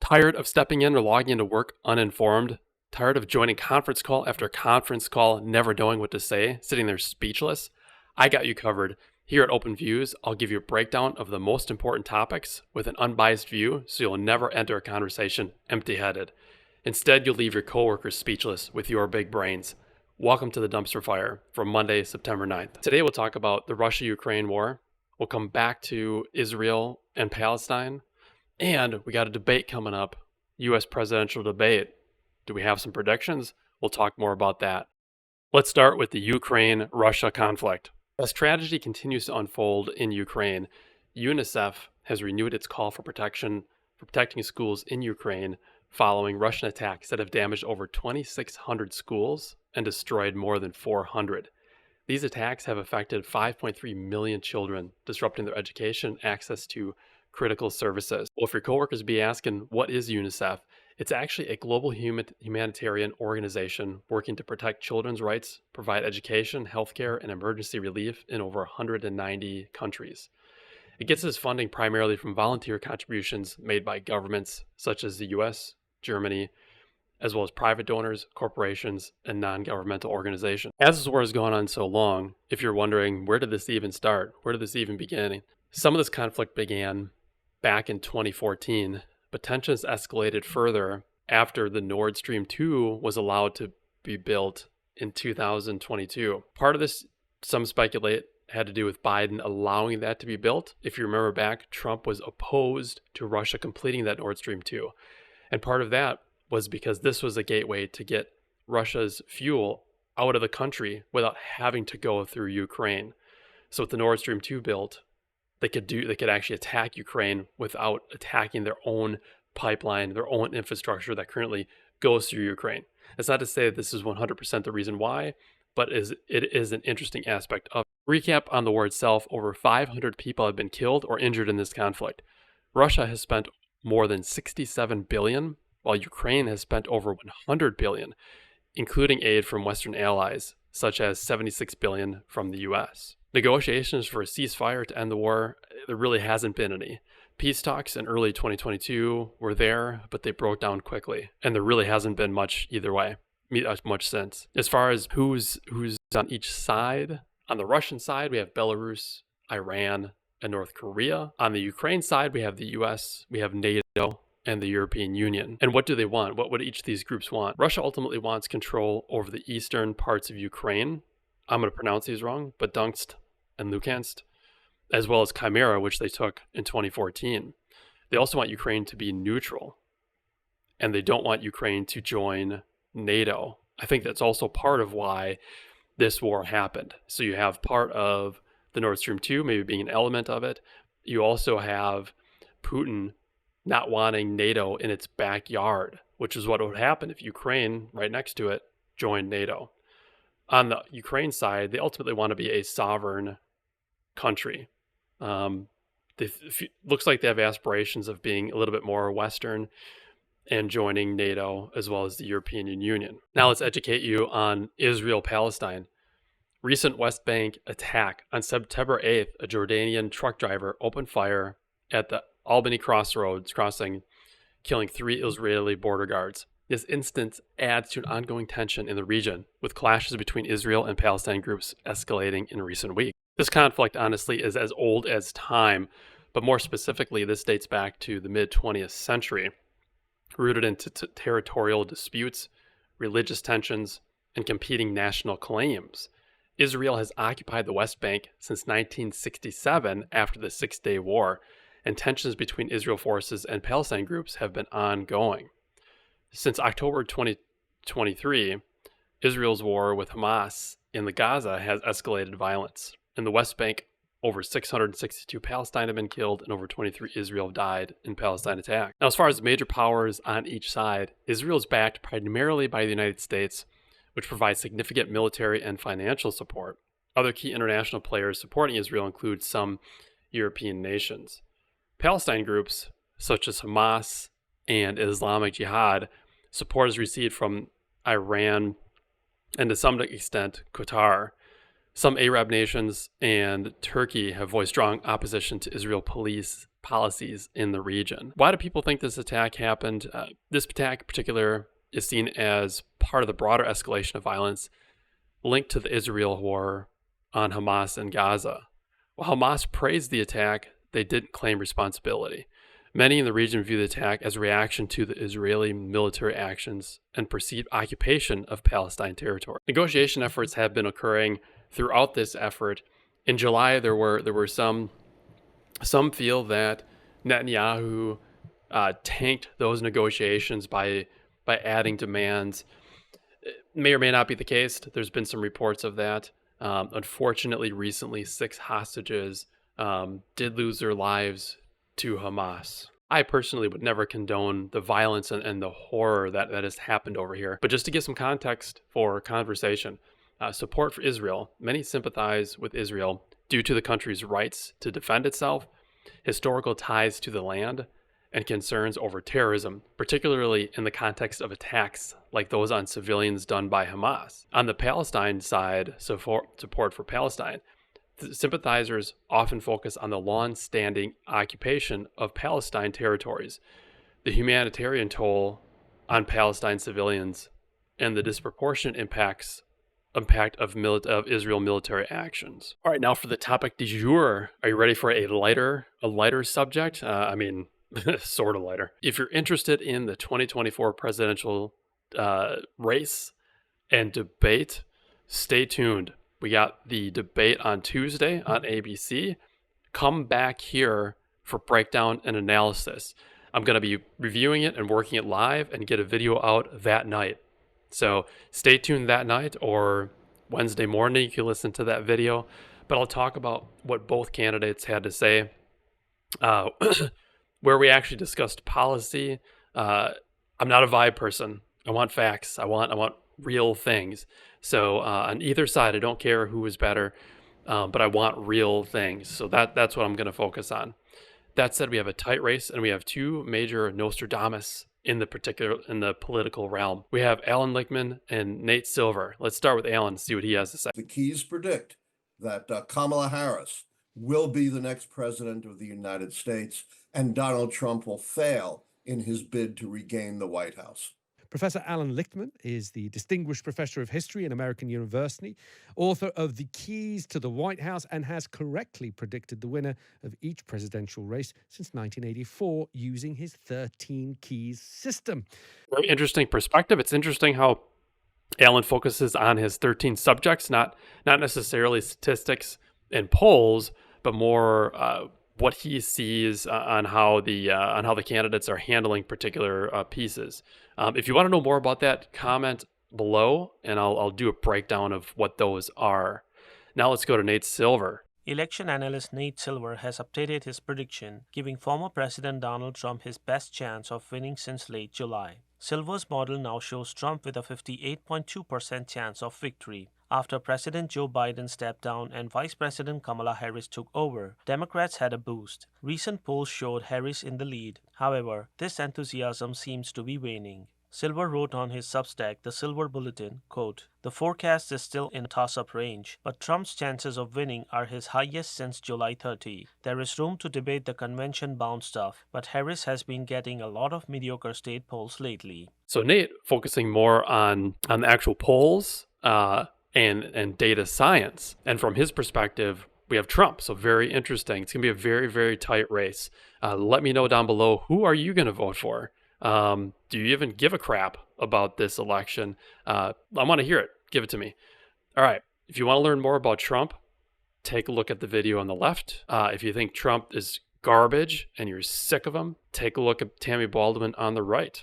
Tired of stepping in or logging into work uninformed? Tired of joining conference call after conference call, never knowing what to say, sitting there speechless? I got you covered. Here at OpenViews, I'll give you a breakdown of the most important topics with an unbiased view so you'll never enter a conversation empty-headed. Instead, you'll leave your coworkers speechless with your big brains. Welcome to the Dumpster Fire for Monday, September 9th. Today we'll talk about the Russia-Ukraine war. We'll come back to Israel and Palestine. And we got a debate coming up, U.S. presidential debate. Do we have some predictions? We'll talk more about that. Let's start with the Ukraine-Russia conflict. As tragedy continues to unfold in Ukraine, UNICEF has renewed its call for protecting schools in Ukraine following Russian attacks that have damaged over 2,600 schools and destroyed more than 400. These attacks have affected 5.3 million children, disrupting their education and access to critical services. Well, if your coworkers be asking, what is UNICEF? It's actually a global humanitarian organization working to protect children's rights, provide education, healthcare, and emergency relief in over 190 countries. It gets its funding primarily from volunteer contributions made by governments such as the US, Germany, as well as private donors, corporations, and non-governmental organizations. As this war has gone on so long, if you're wondering, where did this even start? Where did this even begin? Some of this conflict began back in 2014, but tensions escalated further after the Nord Stream 2 was allowed to be built in 2022. Part of this, some speculate, had to do with Biden allowing that to be built. If you remember back, Trump was opposed to Russia completing that Nord Stream 2. And part of that was because this was a gateway to get Russia's fuel out of the country without having to go through Ukraine. So with the Nord Stream 2 built, they could actually attack Ukraine without attacking their own pipeline, their own infrastructure that currently goes through Ukraine. It's not to say that this is 100% the reason why, but it is an interesting aspect of it. Recap on the war itself, over 500 people have been killed or injured in this conflict. Russia has spent more than $67 billion, while Ukraine has spent over $100 billion, including aid from Western allies, such as $76 billion from the US. Negotiations for a ceasefire to end the war, there really hasn't been any. Peace talks in early 2022 were there, but they broke down quickly, and there really hasn't been much either way, much since. As far as who's on each side, on the Russian side, we have Belarus, Iran, and North Korea. On the Ukraine side, we have the US, we have NATO, and the European Union. And what do they want? What would each of these groups want? Russia ultimately wants control over the eastern parts of Ukraine. I'm going to pronounce these wrong, but Donetsk and Luhansk, as well as Crimea, which they took in 2014. They also want Ukraine to be neutral, and they don't want Ukraine to join NATO. I think that's also part of why this war happened. So you have part of the Nord Stream 2 maybe being an element of it. You also have Putin not wanting NATO in its backyard, which is what would happen if Ukraine, right next to it, joined NATO. On the Ukraine side, they ultimately want to be a sovereign country. Looks like they have aspirations of being a little bit more Western and joining NATO as well as the European Union. Now let's educate you on Israel-Palestine. Recent West Bank attack. On September 8th, a Jordanian truck driver opened fire at the Albany crossing, killing 3 Israeli border guards. This instance adds to an ongoing tension in the region, with clashes between Israel and Palestine groups escalating in recent weeks. This conflict, honestly, is as old as time, but more specifically, this dates back to the mid-20th century, rooted into territorial disputes, religious tensions, and competing national claims. Israel has occupied the West Bank since 1967 after the Six-Day War, and tensions between Israel forces and Palestine groups have been ongoing. Since October 2023, Israel's war with Hamas in the Gaza has escalated violence. In the West Bank, over 662 Palestine have been killed and over 23 Israel have died in Palestine attacks. Now, as far as major powers on each side, Israel is backed primarily by the United States, which provides significant military and financial support. Other key international players supporting Israel include some European nations. Palestine groups, such as Hamas and Islamic Jihad, support is received from Iran and to some extent Qatar, Some Arab nations and Turkey have voiced strong opposition to Israel police policies in the region. Why do people think this attack happened? This attack in particular is seen as part of the broader escalation of violence linked to the Israel war on Hamas and Gaza. While Hamas praised the attack, they didn't claim responsibility. Many in the region view the attack as a reaction to the Israeli military actions and perceived occupation of Palestine territory. Negotiation efforts have been occurring throughout this effort. In July, there were some feel that Netanyahu tanked those negotiations by adding demands. It may or may not be the case. There's been some reports of that. Unfortunately, recently, 6 hostages did lose their lives to Hamas. I personally would never condone the violence and the horror that has happened over here. But just to give some context for conversation, support for Israel, many sympathize with Israel due to the country's rights to defend itself, historical ties to the land, and concerns over terrorism, particularly in the context of attacks like those on civilians done by Hamas. On the Palestine side, support for Palestine, sympathizers often focus on the long-standing occupation of Palestine territories, the humanitarian toll on Palestine civilians, and the disproportionate impact of Israel military actions. All right, now for the topic du jour. Are you ready for a lighter subject? Sort of lighter. If you're interested in the 2024 presidential race and debate, stay tuned. We got the debate on Tuesday on ABC. Come back here for breakdown and analysis. I'm going to be reviewing it and working it live and get a video out that night. So stay tuned that night, or Wednesday morning, you can listen to that video. But I'll talk about what both candidates had to say, where we actually discussed policy. I'm not a vibe person. I want facts. I want real things. So on either side, I don't care who is better, but I want real things. So that's what I'm going to focus on. That said, we have a tight race, and we have 2 major Nostradamus in the political realm. We have Alan Lichtman and Nate Silver. Let's start with Alan and see what he has to say. The keys predict that Kamala Harris will be the next president of the United States, and Donald Trump will fail in his bid to regain the White House. Professor Alan Lichtman is the Distinguished Professor of History in American University, author of The Keys to the White House, and has correctly predicted the winner of each presidential race since 1984 using his 13 keys system. Very interesting perspective. It's interesting how Alan focuses on his 13 subjects, not necessarily statistics and polls, but more what he sees on how the candidates are handling particular pieces. If you want to know more about that, comment below, and I'll do a breakdown of what those are. Now let's go to Nate Silver. Election analyst Nate Silver has updated his prediction, giving former President Donald Trump his best chance of winning since late July. Silver's model now shows Trump with a 58.2% chance of victory. After President Joe Biden stepped down and Vice President Kamala Harris took over, Democrats had a boost. Recent polls showed Harris in the lead. However, this enthusiasm seems to be waning. Silver wrote on his Substack, The Silver Bulletin, quote, "The forecast is still in a toss-up range, but Trump's chances of winning are his highest since July 30. There is room to debate the convention-bound stuff, but Harris has been getting a lot of mediocre state polls lately." So Nate focusing more on the actual polls and data science. And from his perspective, we have Trump. So very interesting. It's going to be a very, very tight race. Let me know down below, who are you going to vote for? Do you even give a crap about this election? I want to hear it. Give it to me. All right. If you want to learn more about Trump, take a look at the video on the left. If you think Trump is garbage and you're sick of him, take a look at Tammy Baldwin on the right.